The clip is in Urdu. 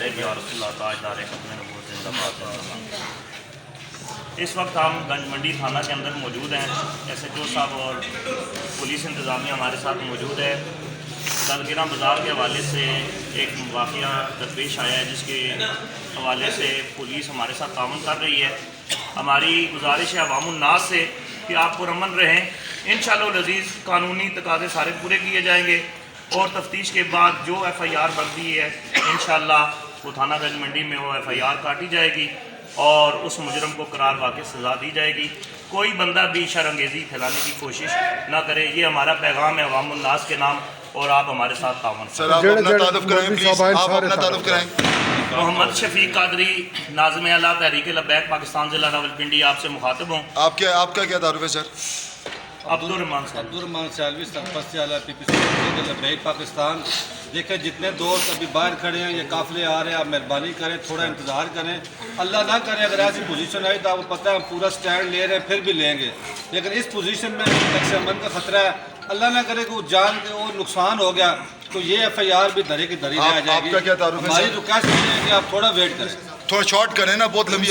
علیہ یا رسول اللہ تاجدار ختم نبوت زندہ باد۔ اس وقت ہم گنج منڈی تھانہ کے اندر موجود ہیں، ایس ایچ او صاحب اور پولیس انتظامیہ ہمارے ساتھ موجود ہے۔ دلگرہ بازار کے حوالے سے ایک واقعہ درپیش آیا ہے جس کے حوالے سے پولیس ہمارے ساتھ تعاون کر رہی ہے۔ ہماری گزارش ہے عوام الناس سے کہ آپ پرامن رہیں، انشاءاللہ العزیز قانونی تقاضے سارے پورے کیے جائیں گے اور تفتیش کے بعد جو ایف آئی آر بنتی ہے انشاءاللہ وہ تھانہ گنج منڈی میں وہ ایف آئی آر کاٹی جائے گی اور اس مجرم کو قرار واقع سزا دی جائے گی۔ کوئی بندہ بھی شر انگیزی پھیلانے کی کوشش نہ کرے، یہ ہمارا پیغام ہے عوام الناس کے نام، اور آپ ہمارے ساتھ تعاون سر آپ اپنا تعارف کرائیں پلیز، آپ اپنا تعارف کرائیں۔ محمد شفیق قادری، ناظم اعلیٰ تحریک لبیک پاکستان ضلع راولپنڈی آپ سے مخاطب ہوں۔ آپ کا کیا تعارف ہے سر؟ عبدالرحمان صاحب۔ عبدالرحمان سیالوی سرپرست اعلیٰ پی پی سی لبیک پاکستان۔ دیکھیں جتنے دوست ابھی باہر کھڑے ہیں، یہ قافلے آ رہے ہیں، آپ مہربانی کریں، تھوڑا انتظار کریں، اللہ نہ کرے اگر ایسی پوزیشن آئی تو آپ کو پتہ ہے ہم پورا سٹینڈ لے رہے ہیں، پھر بھی لیں گے، لیکن اس پوزیشن میں نقص امن کا خطرہ ہے، اللہ نہ کرے کہ وہ جان کے اور نقصان ہو گیا تو یہ ایف آئی آر بھی دھرے کی دھری رہ جائے گی۔ آپ کا کیا تعارف ہے ہماری سر؟ ریکویسٹ یہ ہے کہ آپ تھوڑا ویٹ کریں۔ تھوڑا شارٹ کریں نا، بہت لمبی